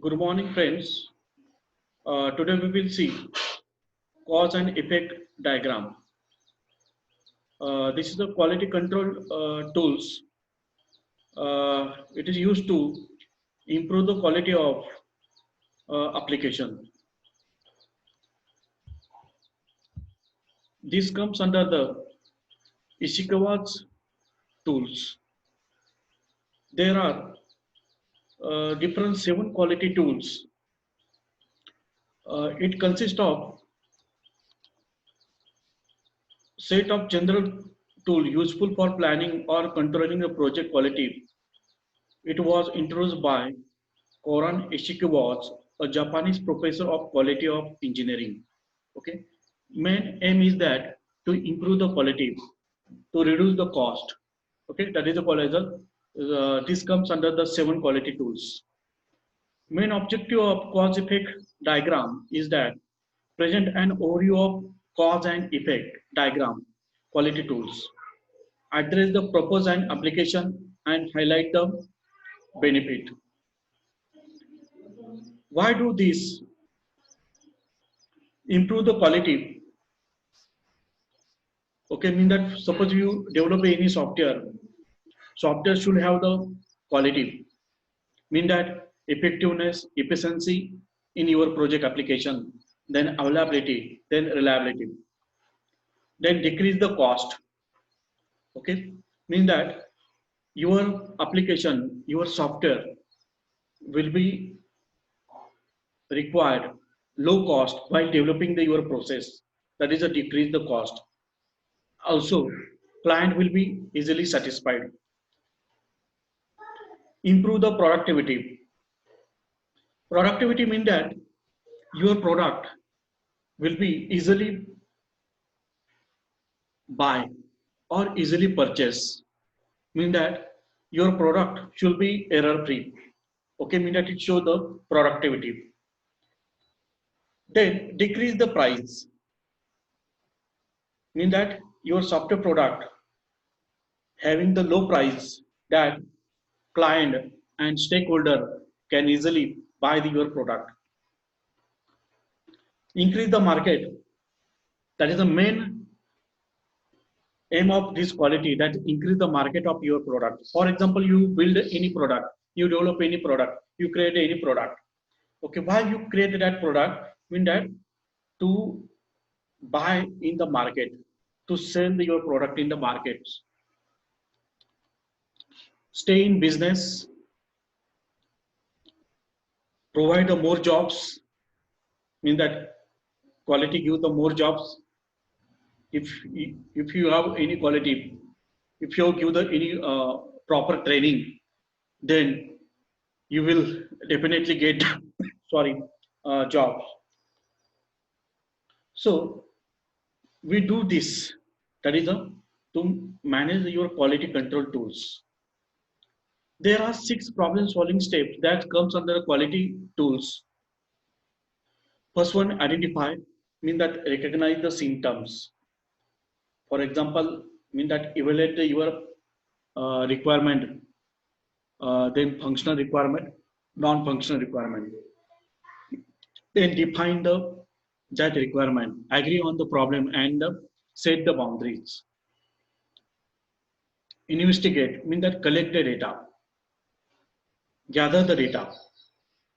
Good morning, friends. Today we will see cause and effect diagram. This is the quality control tools. It is used to improve the quality of application. This comes under the Ishikawa's tools. There are different 7 quality tools. It consists of set of general tool useful for planning or controlling the project quality. It was introduced by Koran Ishikiwas, a Japanese professor of quality of engineering. Okay, main aim is that to improve the quality, to reduce the cost. Okay, that is the quality. This comes under the 7 quality tools. Main objective of cause effect diagram is that present an overview of cause and effect diagram quality tools, address the purpose and application, and highlight the benefit. Why do this? Improve the quality. Okay, mean that suppose you develop any software should have the quality. Mean that effectiveness, efficiency in your project application, then availability, then reliability, then decrease the cost. Okay, mean that your application, your software will be required low cost while developing your process. That is a decrease the cost. Also, client will be easily satisfied. Improve the productivity. Productivity means that your product will be easily buy or easily purchase. Mean that your product should be error free. Okay, mean that it show the productivity. Then decrease the price. Mean that your software product having the low price that client and stakeholder can easily buy your product. Increase the market. That is the main aim of this quality, that increase the market of your product. For example, you build any product, you develop any product, you create any product. Okay, why you create that product? Mean that to buy in the market, to sell your product in the markets, stay in business, provide the more jobs. Mean that quality give the more jobs. If you have any quality, if you give the any proper training, then you will definitely get sorry jobs. So we do this, that is to manage your quality control tools. There are 6 problem solving steps that comes under quality tools. First one, identify, mean that recognize the symptoms. For example, mean that evaluate your requirement, then functional requirement, non-functional requirement. Then define the that requirement, agree on the problem, and set the boundaries. Investigate, mean that collect the data, gather the data,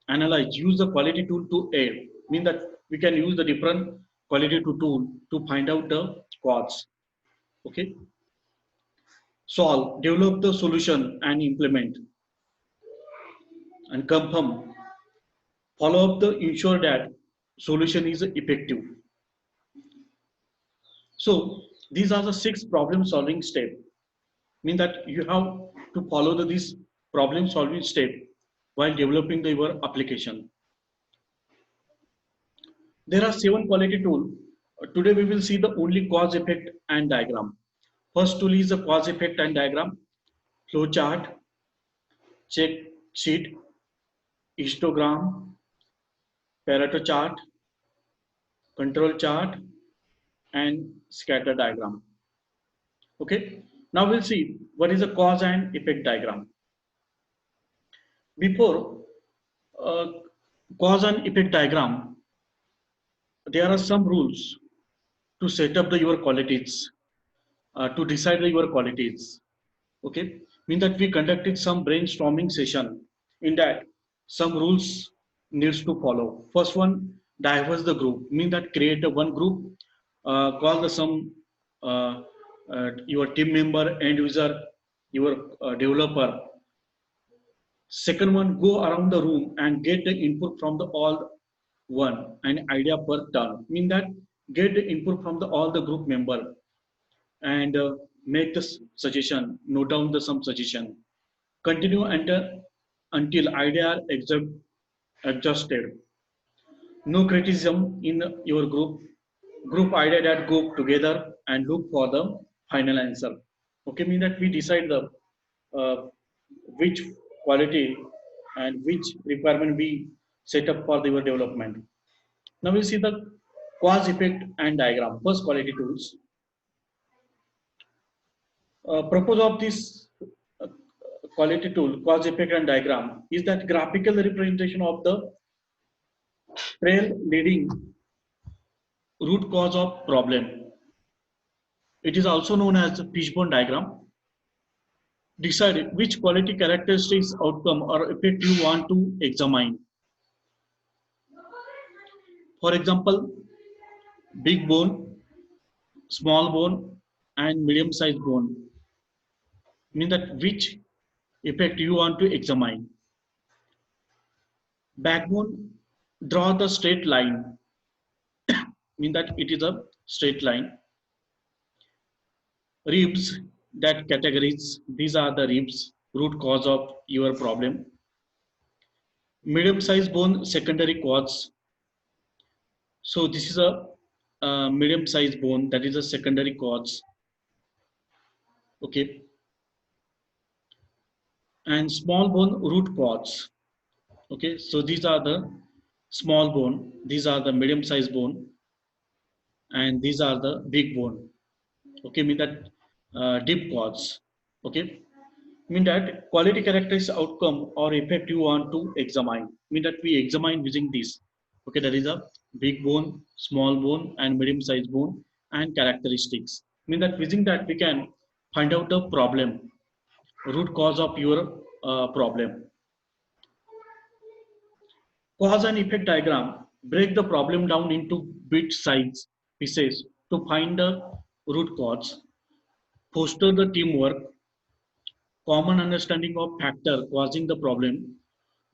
analyze, use the quality tool to aid. Mean that we can use the different quality tool to find out the cause. Okay. Solve, develop the solution and implement, and confirm, follow up the ensure that solution is effective. So these are the 6 problem solving steps. Mean that you have to follow this problem solving step while developing your application. There are 7 quality tools. Today we will see the only cause effect and diagram. First tool is the cause effect and diagram, flow chart, check sheet, histogram, Pareto chart, control chart, and scatter diagram. Okay. Now we'll see what is a cause and effect diagram. Before Cause and effect diagram. There are some rules to set up your qualities, to decide your qualities. Okay, mean that we conducted some brainstorming session. In that, some rules needs to follow. First one, diverse the group. Mean that create a one group, call the some uh, your team member, end user, your developer. Second one, go around the room and get the input from the all one and idea per turn. Mean that get the input from the all the group member and make the suggestion, note down the some suggestion. Continue until idea are adjusted. No criticism in your group. Group idea that go together and look for the final answer. Okay, mean that we decide the uh, which quality and which requirement we set up for your development. Now we see the cause effect and diagram. First quality tools. Purpose of this uh, quality tool, cause effect and diagram, is that graphical representation of the trail leading root cause of problem. It is also known as the fishbone diagram. Decide which quality characteristics, outcome, or effect you want to examine. For example, big bone, small bone, and medium-sized bone. Mean that which effect you want to examine. Backbone, draw the straight line. Mean that it is a straight line. Ribs, that categories, these are the ribs, root cause of your problem. Medium sized bone, secondary cause. So this is a medium sized bone, that is a secondary cause. Okay. And small bone, root cause. Okay. So these are the small bone, these are the medium sized bone, and these are the big bone. Okay. Mean that deep cause. Okay. Mean that quality characteristics, outcome, or effect you want to examine. Mean that we examine using this. Okay, that is a big bone, small bone, and medium sized bone and characteristics. Mean that using that we can find out the problem, root cause of your problem. Cause and effect diagram, break the problem down into bit size pieces to find the root cause, foster the teamwork, common understanding of factor causing the problem,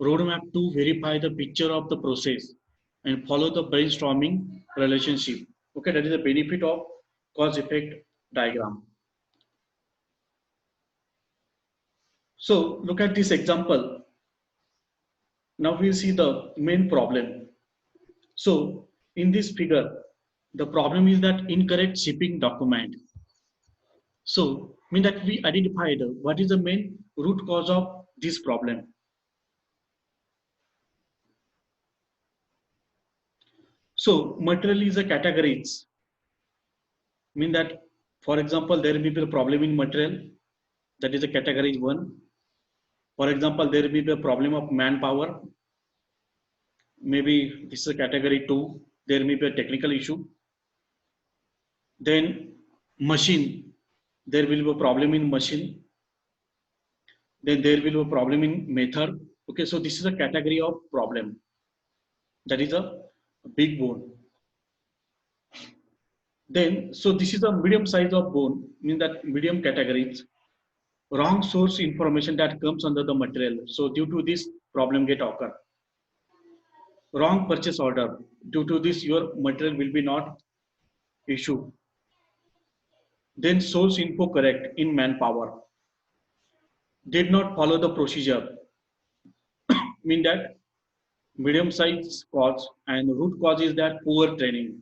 roadmap to verify the picture of the process, and follow the brainstorming relationship. Okay, that is the benefit of cause effect diagram. So look at this example. Now we see the main problem. So in this figure, the problem is that incorrect shipping document. So mean that we identified what is the main root cause of this problem. So material is a categories. Mean that, for example, there may be a problem in material, that is a category one. For example, there may be a problem of manpower, maybe this is a category two, there may be a technical issue. Then machine, there will be a problem in machine. Then there will be a problem in method. Okay, so this is a category of problem, that is a big bone. Then, so this is a medium size of bone, mean that medium categories. Wrong source information that comes under the material. So due to this problem get occur. Wrong purchase order. Due to this, your material will be not issued. Then source info correct in manpower. Did not follow the procedure. Mean that medium size cause and root cause is that poor training.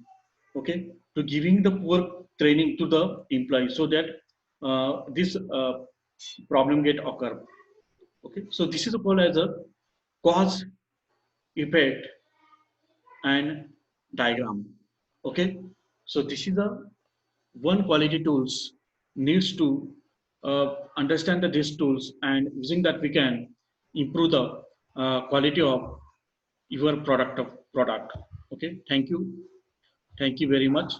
Okay, to giving the poor training to the employee so that this problem get occur. Okay, so this is called as a cause effect and diagram. Okay, so this is a one quality tools needs to understand these tools, and using that we can improve the quality of your product. Okay, thank you very much.